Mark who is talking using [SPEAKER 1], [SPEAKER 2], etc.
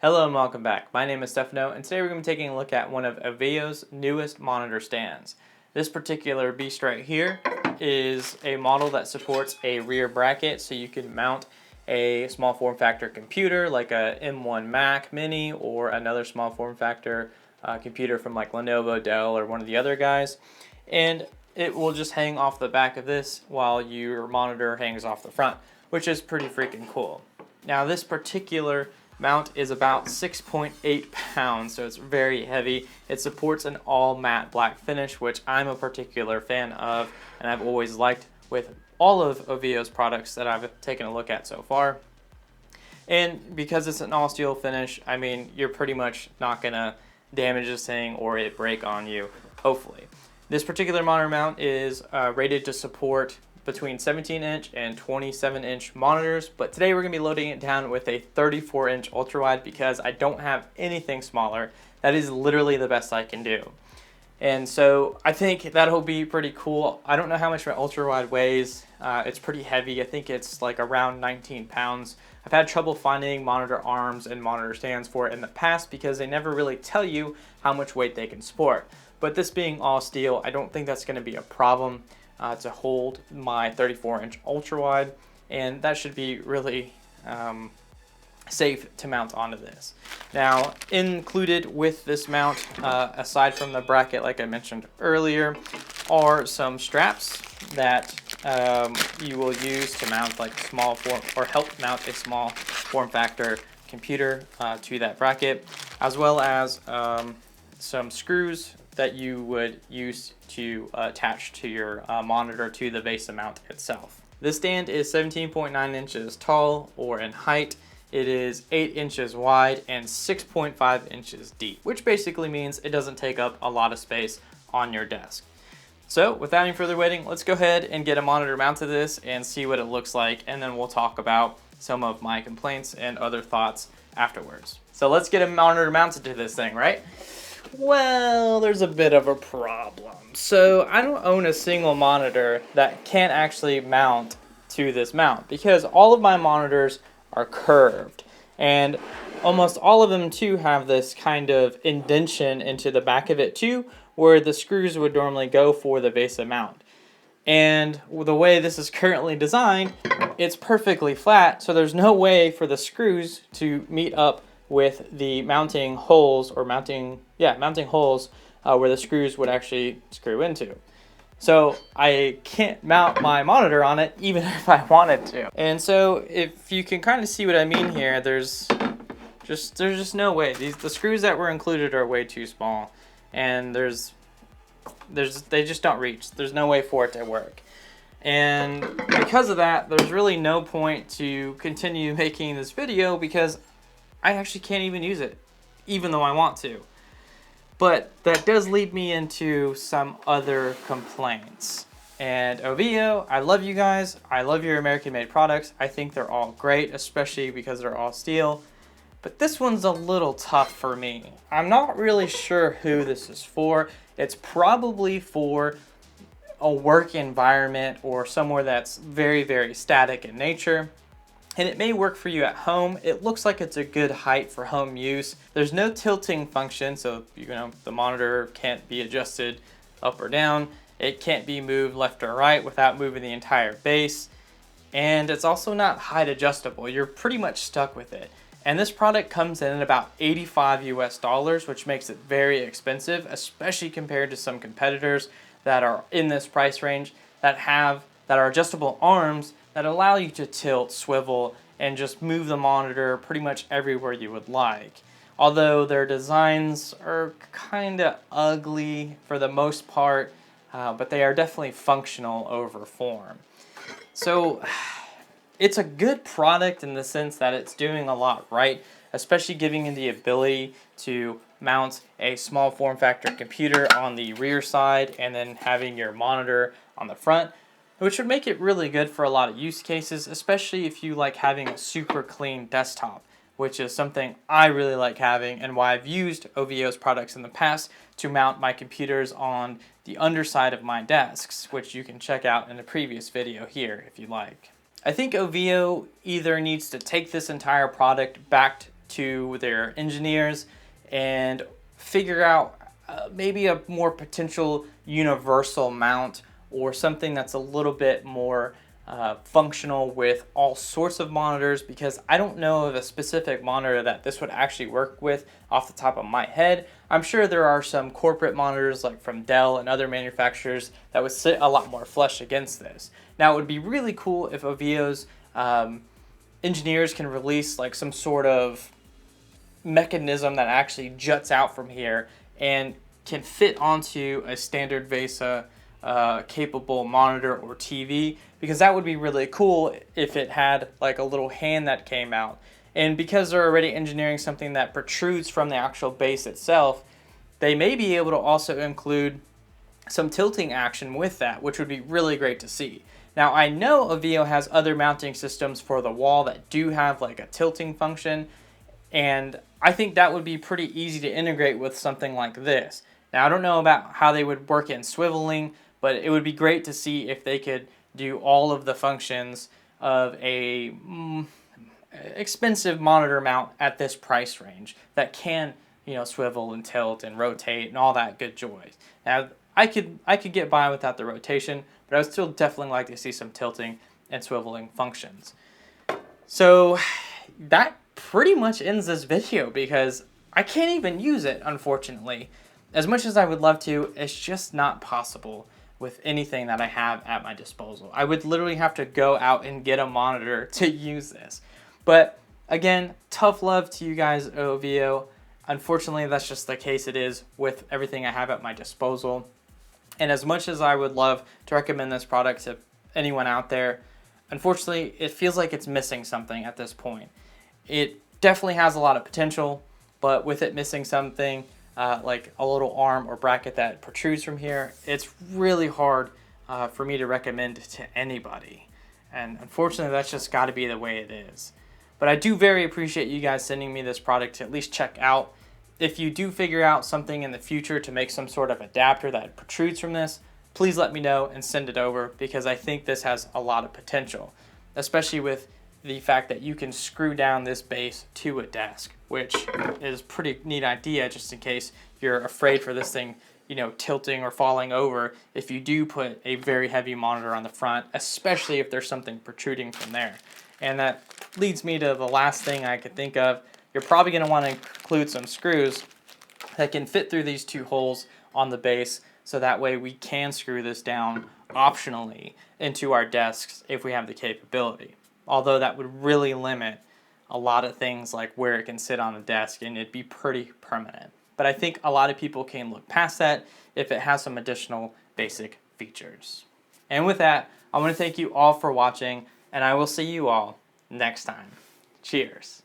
[SPEAKER 1] Hello and welcome back. My name is Stefano, and today we're going to be taking a look at one of Oeveo's newest monitor stands. This particular beast right here is a model that supports a rear bracket, so you can mount a small form factor computer like a M1 Mac Mini or another small form factor computer from like Lenovo, Dell, or one of the other guys. And it will just hang off the back of this while your monitor hangs off the front, which is pretty freaking cool. Now this particular mount is about 6.8 pounds, so it's very heavy. It supports an all matte black finish, which I'm a particular fan of, and I've always liked with all of Oeveo's products that I've taken a look at so far. And because it's an all steel finish, I mean, you're pretty much not gonna damage this thing or it break on you, hopefully. This particular monitor mount is rated to support between 17-inch and 27-inch monitors, but today we're going to be loading it down with a 34-inch ultrawide because I don't have anything smaller. That is literally the best I can do. And so I think that'll be pretty cool. I don't know how much my ultrawide weighs. It's pretty heavy. I think it's like around 19 pounds. I've had trouble finding monitor arms and monitor stands for it in the past because they never really tell you how much weight they can support. But this being all steel, I don't think that's going to be a problem to hold my 34-inch ultrawide, and that should be really safe to mount onto this. Now, included with this mount, aside from the bracket like I mentioned earlier, are some straps that you will use to mount like small form or help mount a small form factor computer to that bracket, as well as some screws that you would use to attach to your monitor to the base mount itself. This stand is 17.9 inches tall, or in height it is 8 inches wide and 6.5 inches deep, which basically means it doesn't take up a lot of space on your desk. So without any further waiting, let's go ahead and get a monitor mounted to this and see what it looks like, and then we'll talk about some of my complaints and other thoughts afterwards. So let's get a monitor mounted to this thing, right? Well, there's a bit of a problem. So I don't own a single monitor that can't actually mount to this mount because all of my monitors are curved, and almost all of them too have this kind of indentation into the back of it too, where the screws would normally go for the base mount. And the way this is currently designed, it's perfectly flat, so there's no way for the screws to meet up with the mounting holes or mounting holes where the screws would actually screw into. So I can't mount my monitor on it even if I wanted to. And so if you can kind of see what I mean here, there's just no way. The screws that were included are way too small, and they just don't reach. There's no way for it to work. And because of that, there's really no point to continue making this video because I actually can't even use it, even though I want to. But that does lead me into some other complaints. And Oeveo, I love you guys. I love your American-made products. I think they're all great, especially because they're all steel. But this one's a little tough for me. I'm not really sure who this is for. It's probably for a work environment or somewhere that's very, very static in nature. And it may work for you at home. It looks like it's a good height for home use. There's no tilting function, so the monitor can't be adjusted up or down. It can't be moved left or right without moving the entire base. And it's also not height adjustable. You're pretty much stuck with it. And this product comes in at about 85 US, which makes it very expensive, especially compared to some competitors that are in this price range that are adjustable arms that allow you to tilt, swivel, and just move the monitor pretty much everywhere you would like. Although their designs are kind of ugly for the most part, but they are definitely functional over form. So it's a good product in the sense that it's doing a lot right, especially giving you the ability to mount a small form factor computer on the rear side and then having your monitor on the front, which would make it really good for a lot of use cases, especially if you like having a super clean desktop, which is something I really like having and why I've used Oeveo's products in the past to mount my computers on the underside of my desks, which you can check out in a previous video here if you like. I think Oeveo either needs to take this entire product back to their engineers and figure out maybe a more potential universal mount or something that's a little bit more functional with all sorts of monitors, because I don't know of a specific monitor that this would actually work with off the top of my head. I'm sure there are some corporate monitors like from Dell and other manufacturers that would sit a lot more flush against this. Now it would be really cool if Oeveo's engineers can release like some sort of mechanism that actually juts out from here and can fit onto a standard VESA capable monitor or TV, because that would be really cool if it had like a little hand that came out. And because they're already engineering something that protrudes from the actual base itself, they may be able to also include some tilting action with that, which would be really great to see. Now I know Oeveo has other mounting systems for the wall that do have like a tilting function, and I think that would be pretty easy to integrate with something like this. Now I don't know about how they would work in swiveling, but it would be great to see if they could do all of the functions of a expensive monitor mount at this price range that can, swivel and tilt and rotate and all that good joy. Now I could get by without the rotation, but I would still definitely like to see some tilting and swiveling functions. So that pretty much ends this video, because I can't even use it, unfortunately. As much as I would love to, it's just not possible with anything that I have at my disposal. I would literally have to go out and get a monitor to use this. But again, tough love to you guys, Oeveo. Unfortunately, that's just the case it is with everything I have at my disposal. And as much as I would love to recommend this product to anyone out there, unfortunately, it feels like it's missing something at this point. It definitely has a lot of potential, but with it missing something, like a little arm or bracket that protrudes from here, it's really hard for me to recommend to anybody. And unfortunately, that's just got to be the way it is. But I do very appreciate you guys sending me this product to at least check out. If you do figure out something in the future to make some sort of adapter that protrudes from this, please let me know and send it over, because I think this has a lot of potential, especially with the fact that you can screw down this base to a desk, which is a pretty neat idea, just in case you're afraid for this thing, tilting or falling over if you do put a very heavy monitor on the front, especially if there's something protruding from there. And that leads me to the last thing I could think of. You're probably going to want to include some screws that can fit through these two holes on the base, so that way we can screw this down optionally into our desks if we have the capability. Although that would really limit a lot of things like where it can sit on the desk, and it'd be pretty permanent. But I think a lot of people can look past that if it has some additional basic features. And with that, I want to thank you all for watching, and I will see you all next time. Cheers.